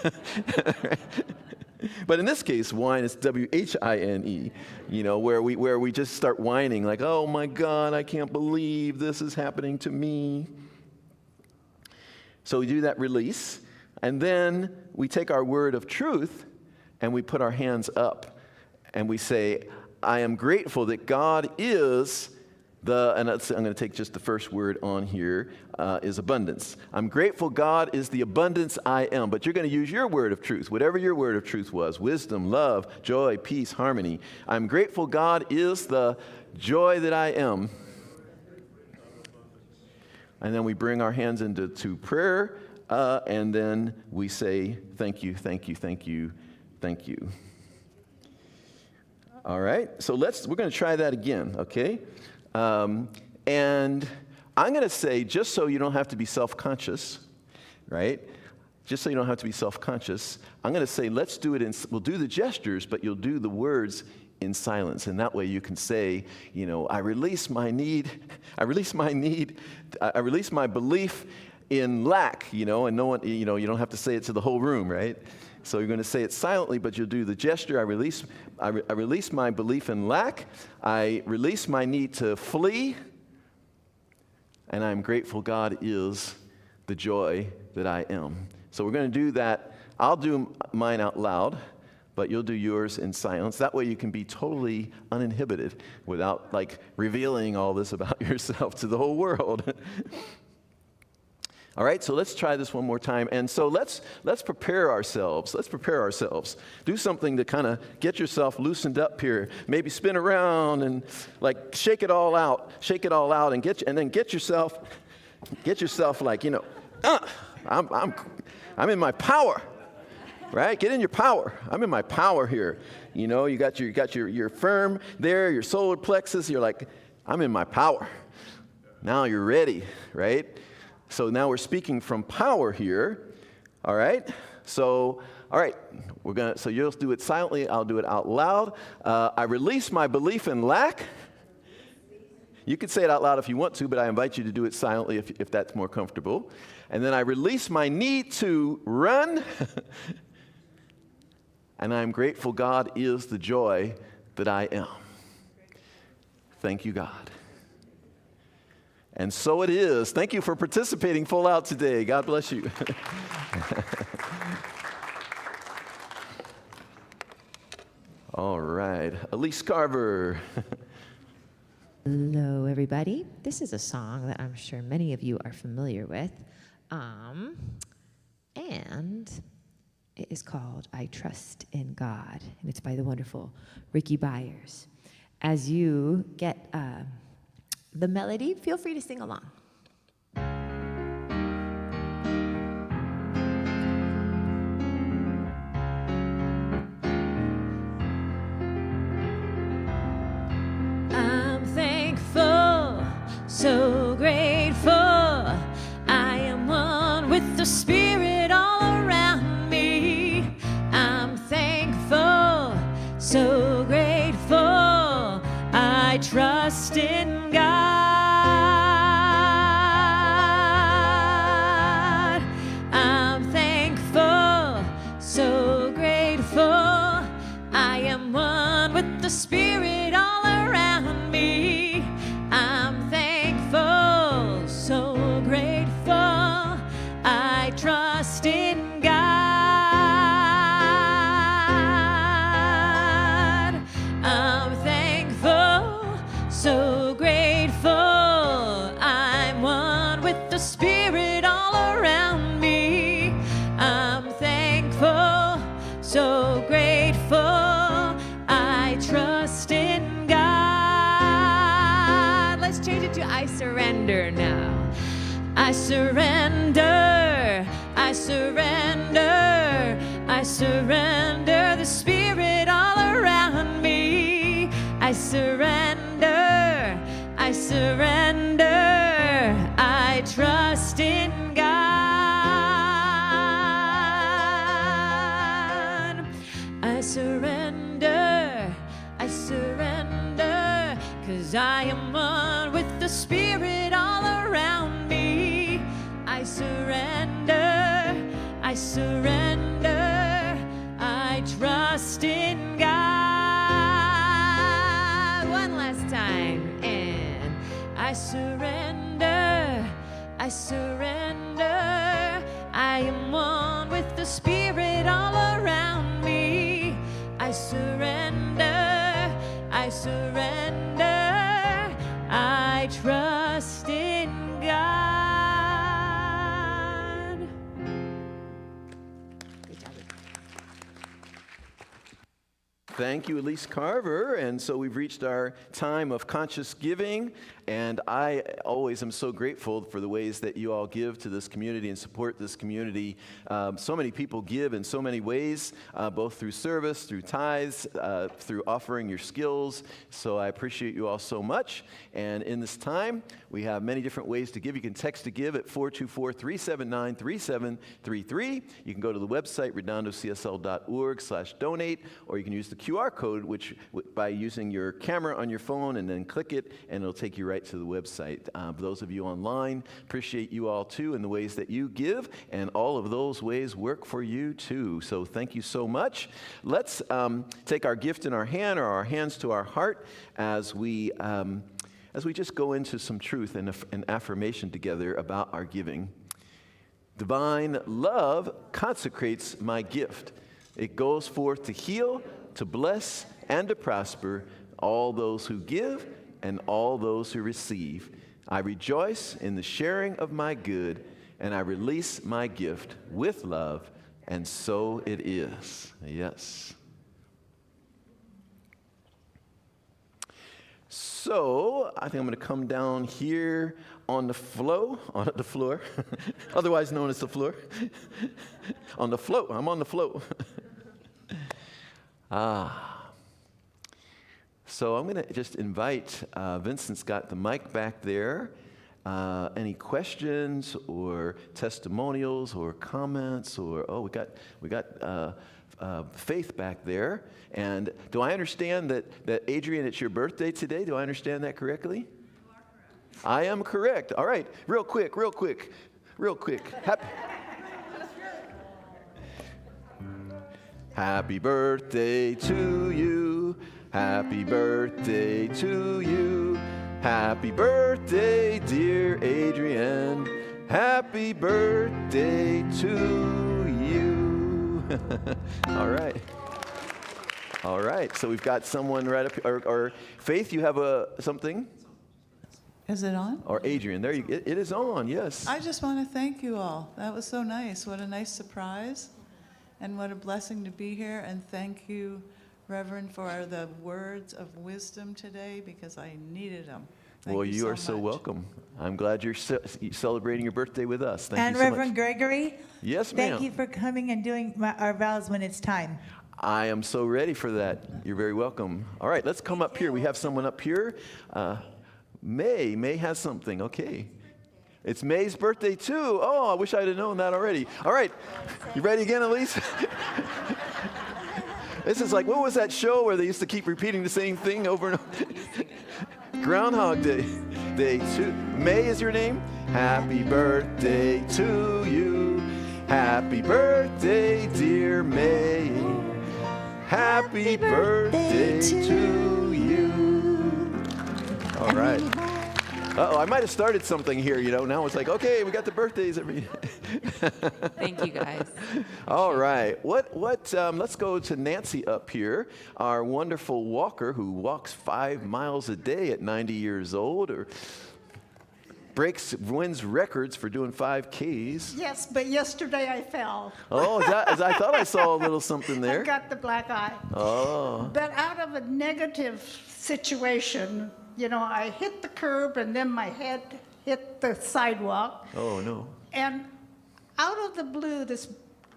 But in this case, whine is W-H-I-N-E, where we just start whining like, oh my God, I can't believe this is happening to me. So we do that release, and then we take our word of truth and we put our hands up and we say, I am grateful that God is and I'm going to take just the first word on here, is abundance. I'm grateful God is the abundance I am. But you're going to use your word of truth, whatever your word of truth was, wisdom, love, joy, peace, harmony. I'm grateful God is the joy that I am. And then we bring our hands into prayer, and then we say, thank you, thank you, thank you, thank you. All right, so we're going to try that again, okay? And I'm going to say, just so you don't have to be self-conscious, right? Just so you don't have to be self-conscious, I'm going to say, let's do it we'll do the gestures, but you'll do the words in silence. And that way you can say, I release my belief in lack, and no one, you don't have to say it to the whole room, right? So you're going to say it silently, but you'll do the gesture. I release my belief in lack. I release my need to flee. And I'm grateful God is the joy that I am. So we're going to do that. I'll do mine out loud, but you'll do yours in silence. That way you can be totally uninhibited without revealing all this about yourself to the whole world. All right, so let's try this one more time. And so let's prepare ourselves. Let's prepare ourselves. Do something to kind of get yourself loosened up here. Maybe spin around and shake it all out, and then get yourself I'm in my power. Right? Get in your power. I'm in my power here. You got your firm there, your solar plexus. You're like, I'm in my power. Now you're ready, right? So now we're speaking from power here, all right? So, all right, so you'll do it silently, I'll do it out loud. I release my belief in lack. You can say it out loud if you want to, but I invite you to do it silently if that's more comfortable. And then I release my need to run. And I'm grateful God is the joy that I am. Thank you, God. And so it is. Thank you for participating full out today. God bless you. All right. Elise Carver. Hello, everybody. This is a song that I'm sure many of you are familiar with. And it is called I Trust in God. And it's by the wonderful Ricky Byers. As you get the melody, feel free to sing along. I'm thankful, so grateful. I am one with the Spirit all around me. I'm thankful, so grateful. I trust in God. I'm thankful, so grateful. I am one with the Spirit all around me. I'm thankful, so grateful. I trust in God. I'm thankful, so grateful. I'm one with the Spirit all around me. I'm thankful, so grateful. I trust in God. Let's change it to I surrender now. I surrender, I surrender, I surrender the Spirit all around me. I surrender, I surrender, I trust in God. I surrender, 'cause I am one with the Spirit all around me. I surrender, I surrender, I trust in God. One last time, and I surrender, I surrender, I am one with the Spirit all around me. I surrender, I surrender, I trust in God. Good job. Thank you, Elise Carver. And so we've reached our time of conscious giving. And I always am so grateful for the ways that you all give to this community and support this community. So many people give in so many ways, both through service, through tithes, through offering your skills. So I appreciate you all so much. And in this time, we have many different ways to give. You can text to give at 424-379-3733. You can go to the website, redondocsl.org/donate, or you can use the QR code, which by using your camera on your phone and then click it, and it'll take you right to the website. For those of you online, appreciate you all too and the ways that you give, and all of those ways work for you too. So thank you so much. Let's take our gift in our hand, or our hands to our heart, as we just go into some truth and an affirmation together about our giving. Divine love consecrates my gift. It goes forth to heal, to bless, and to prosper all those who give and all those who receive. I rejoice in the sharing of my good, and I release my gift with love, and so it is. Yes. So I think I'm going to come down here on the floor, otherwise known as the floor. On the float, I'm on the float. So I'm going to just invite, Vincent's got the mic back there. any questions or testimonials or comments or, we got Faith back there. And do I understand that Adrian, it's your birthday today? Do I understand that correctly? You are correct. I am correct. All right, real quick. Happy birthday to you. Happy birthday to you. Happy birthday, dear Adrian. Happy birthday to you. All right. So we've got someone right up here. Or Faith, you have something? Is it on? Or Adrian, there it is on, yes. I just want to thank you all. That was so nice. What a nice surprise. And what a blessing to be here. And thank you, Reverend, for the words of wisdom today, because I needed them. Thank you you are so much. welcome. I'm glad you're celebrating your birthday with us. Thank And you so Reverend much. Gregory, Yes, ma'am. thank you for coming and doing our vows when it's time. I am so ready for that. You're very welcome. All right, let's come up here. We have someone up here. May has something. Okay. It's May's birthday too. Oh, I wish I'd have known that already. All right. You ready again, Elise? This is like, what was that show where they used to keep repeating the same thing over and over? Groundhog Day. Day 2. May is your name? Happy birthday to you. Happy birthday, dear May. Happy birthday to you. All right. Uh-oh, I might have started something here, Now it's like, okay, we got the birthdays. Thank you, guys. All right. Let's go to Nancy up here, our wonderful walker who walks 5 miles a day at 90 years old, or wins records for doing 5Ks. Yes, but yesterday I fell. Oh, I thought I saw a little something there. I got the black eye. Oh. But out of a negative situation, I hit the curb and then my head hit the sidewalk. Oh, no. And out of the blue, this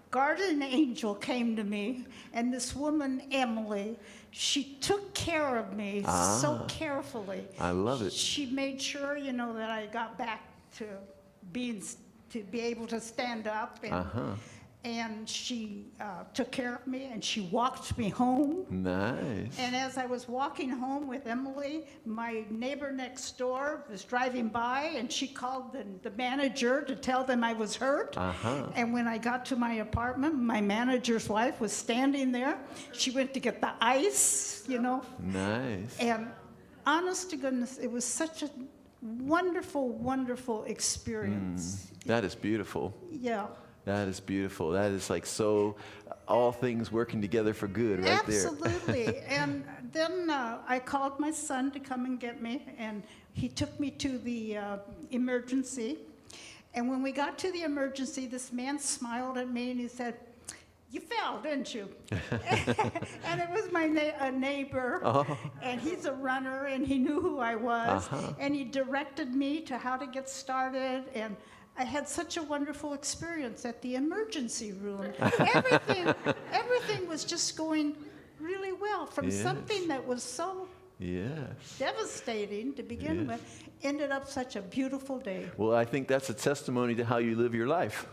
guardian angel came to me, and this woman, Emily, she took care of me so carefully. I love it. She made sure, that I got back to be able to stand up. And she took care of me, and she walked me home. Nice. And as I was walking home with Emily, my neighbor next door was driving by, and she called the manager to tell them I was hurt. And when I got to my apartment, my manager's wife was standing there. She went to get the ice, Nice. And honest to goodness, it was such a wonderful, wonderful experience. That is beautiful. Yeah. That is beautiful. That is like so, all things working together for good right there. Absolutely. And then I called my son to come and get me, and he took me to the emergency. And when we got to the emergency, this man smiled at me and he said, "You fell, didn't you?" And it was my neighbor, and he's a runner, and he knew who I was, and he directed me to how to get started, and I had such a wonderful experience at the emergency room. Everything was just going really well. From something that was so devastating to begin with, ended up such a beautiful day. Well, I think that's a testimony to how you live your life.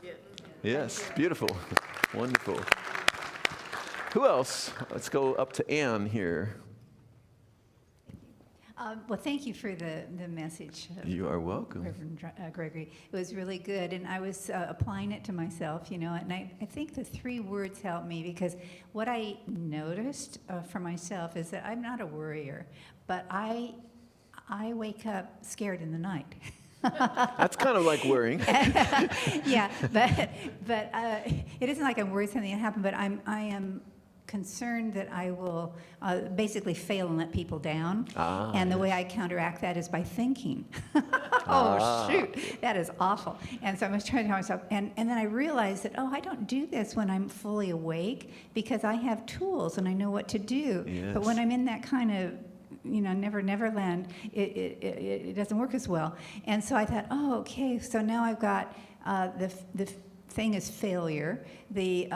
Yes, beautiful. Wonderful. Who else? Let's go up to Ann here. Well, thank you for the message. You are welcome. Reverend Gregory. It was really good, and I was applying it to myself, and I think the 3 words helped me, because what I noticed for myself is that I'm not a worrier, but I wake up scared in the night. That's kind of like worrying. Yeah, but it isn't like I'm worried something will happen, but I am concerned that I will basically fail and let people down. And the way I counteract that is by thinking. Shoot, that is awful. And so I was trying to tell myself, and then I realized that, I don't do this when I'm fully awake, because I have tools and I know what to do. Yes. But when I'm in that kind of never land, it doesn't work as well. And so I thought, okay, so now I've got the thing is failure. The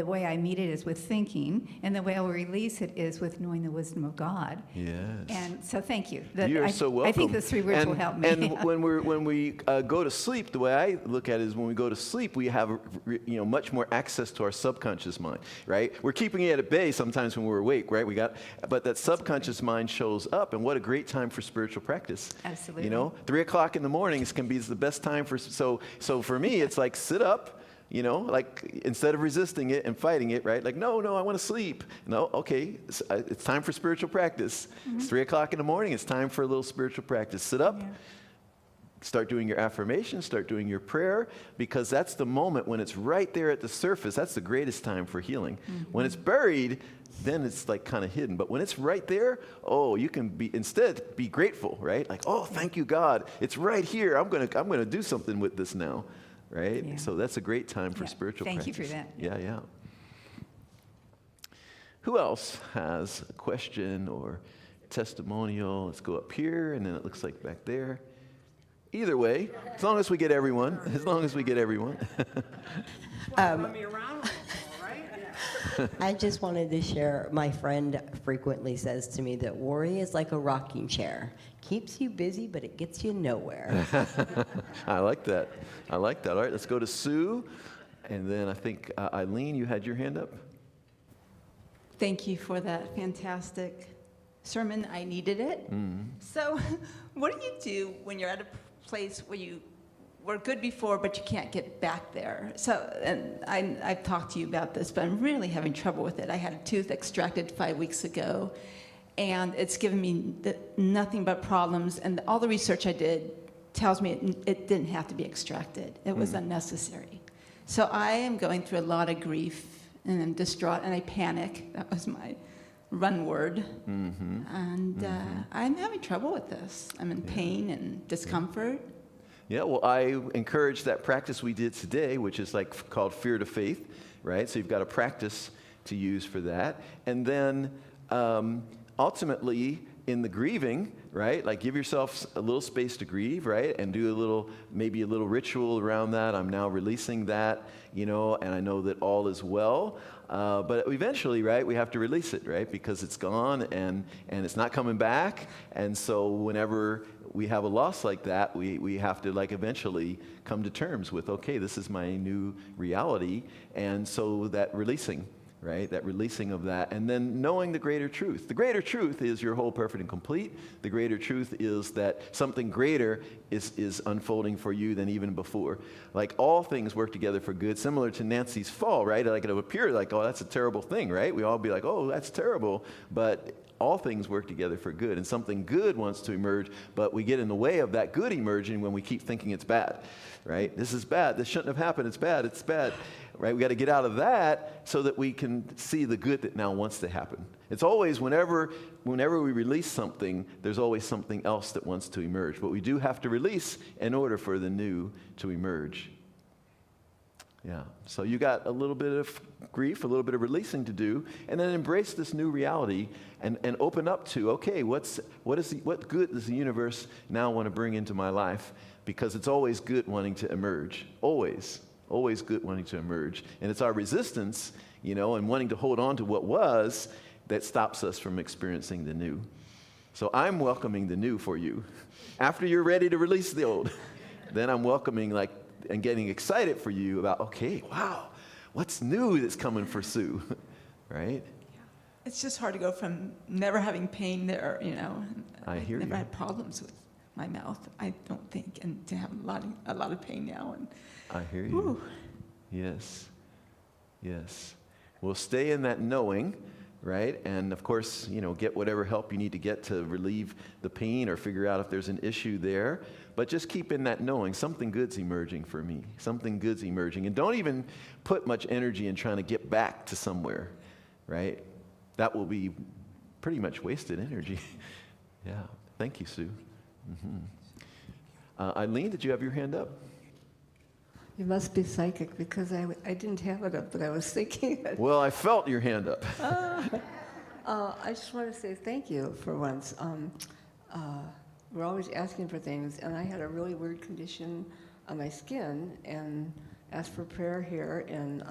way I meet it is with thinking, and the way I'll release it is with knowing the wisdom of God. Yes. And so thank you. You're so welcome. I think those 3 words will help me. And when we go to sleep, the way I look at it is when we go to sleep, we have much more access to our subconscious mind, right? We're keeping it at bay sometimes when we're awake, right? But that subconscious mind shows up, and what a great time for spiritual practice. Absolutely. 3 o'clock in the mornings can be the best time for. So for me, it's like sit up. Like instead of resisting it and fighting it, right? Like, no, I want to sleep. No, okay, it's time for spiritual practice. It's 3 o'clock in the morning. It's time for a little spiritual practice. Sit up, start doing your affirmations, start doing your prayer, because that's the moment when it's right there at the surface. That's the greatest time for healing. When it's buried, then it's like kind of hidden. But when it's right there, you can instead be grateful, right? Like, oh, thank you, God. It's right here. I'm gonna do something with this now. Right? Yeah. So that's a great time for spiritual Thank practice. you for that. Yeah. Who else has a question or testimonial? Let's go up here, and then it looks like back there. Either way, as long as we get everyone. I just wanted to share, my friend frequently says to me that worry is like a rocking chair. Keeps you busy, but it gets you nowhere. I like that. All right, let's go to Sue. And then I think, Eileen, you had your hand up? Thank you for that fantastic sermon. I needed it. So what do you do when you're at a place where you were good before, but you can't get back there? So, and I've talked to you about this, but I'm really having trouble with it. I had a tooth extracted 5 weeks ago, and it's given me nothing but problems. And all the research I did tells me it didn't have to be extracted. It was unnecessary. So I am going through a lot of grief, and I'm distraught, and I panic. That was my run word. And I'm having trouble with this. I'm in pain and discomfort. Yeah, well, I encourage that practice we did today, which is like called fear to faith, right? So you've got a practice to use for that. And then ultimately, in the grieving, right? Like give yourself a little space to grieve, right? And do maybe a little ritual around that. I'm now releasing that, and I know that all is well. But eventually, right, we have to release it, right? Because it's gone and it's not coming back. And so whenever we have a loss like that, we have to eventually come to terms with, okay, this is my new reality. And so that releasing, right? That releasing of that, and then knowing the greater truth. The greater truth is you're whole, perfect, and complete. The greater truth is that something greater is unfolding for you than even before. Like all things work together for good, similar to Nancy's fall, right? Like it'll appear like, oh, that's a terrible thing, right? We all be like, oh, that's terrible, but all things work together for good, and something good wants to emerge, but we get in the way of that good emerging when we keep thinking it's bad, right? This is bad. This shouldn't have happened. It's bad. Right? We got to get out of that so that we can see the good that now wants to happen. It's always whenever we release something, there's always something else that wants to emerge. But we do have to release in order for the new to emerge. Yeah. So you got a little bit of grief, a little bit of releasing to do, and then embrace this new reality and open up to, okay, what good does the universe now want to bring into my life? Because it's always good wanting to emerge. Always good wanting to emerge. And it's our resistance, and wanting to hold on to what was that stops us from experiencing the new. So I'm welcoming the new for you. After you're ready to release the old, then I'm welcoming and getting excited for you about, okay, wow, what's new that's coming for Sue, right? Yeah. It's just hard to go from never having pain there, I hear never you. had problems with my mouth, I don't think, and to have a lot of pain now. And I hear you. whew. Yes. Well, stay in that knowing, right? And of course, get whatever help you need to get to relieve the pain or figure out if there's an issue there. But just keep in that knowing something good's emerging for me. Something good's emerging. And don't even put much energy in trying to get back to somewhere, right? That will be pretty much wasted energy. Yeah. Thank you, Sue. Eileen, did you have your hand up? You must be psychic because I didn't have it up, but I was thinking it. Well, I felt your hand up. I just want to say thank you for once. We're always asking for things, and I had a really weird condition on my skin, and asked for prayer here, and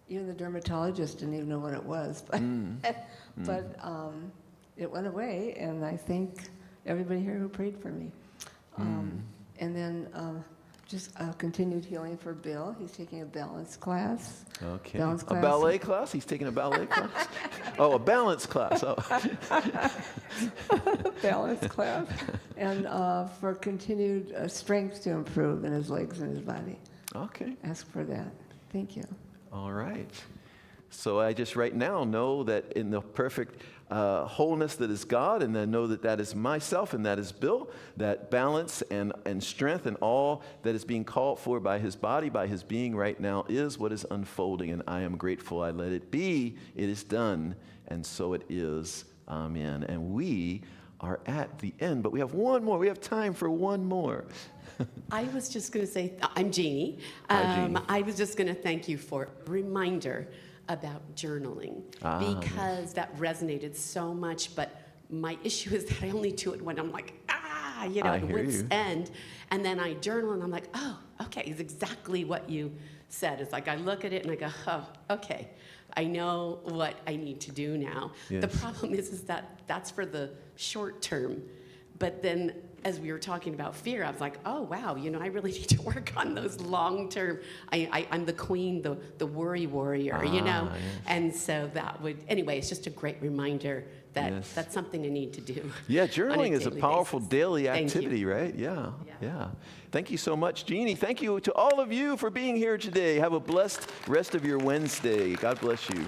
even the dermatologist didn't even know what it was, but it went away, and I thank everybody here who prayed for me. And then just continued healing for Bill. He's taking a balance class. Okay. Balance A class. ballet class? He's taking a ballet class? Oh, a balance class. Oh. Balance class. And for continued strength to improve in his legs and his body. Okay. Ask for that. Thank you. All right. So I just right now know that in the perfect wholeness that is God, and then know that that is myself and that is Bill, that balance and strength and all that is being called for by his body, by his being right now is what is unfolding, and I am grateful I let it be. It is done, and so it is. Amen. And we are at the end, but we have one more. We have time for one more. I was just going to say, I'm Jeannie. Hi, Jeannie. I was just going to thank you for a reminder about journaling because that resonated so much. But my issue is that I only do it when I'm like, at wit's end. And then I journal and I'm like, oh, okay, it's exactly what you said. It's like I look at it and I go, oh, okay, I know what I need to do now. Yes. The problem is that that's for the short term. But then as we were talking about fear, I was like, oh, wow, I really need to work on those long-term. I'm the queen, the worry warrior, Yes. And so that would, anyway, it's just a great reminder that that's something I need to do. Yeah, journaling is a daily powerful basis. daily Thank activity, you. right? Yeah. Thank you so much, Jeannie. Thank you to all of you for being here today. Have a blessed rest of your Wednesday. God bless you.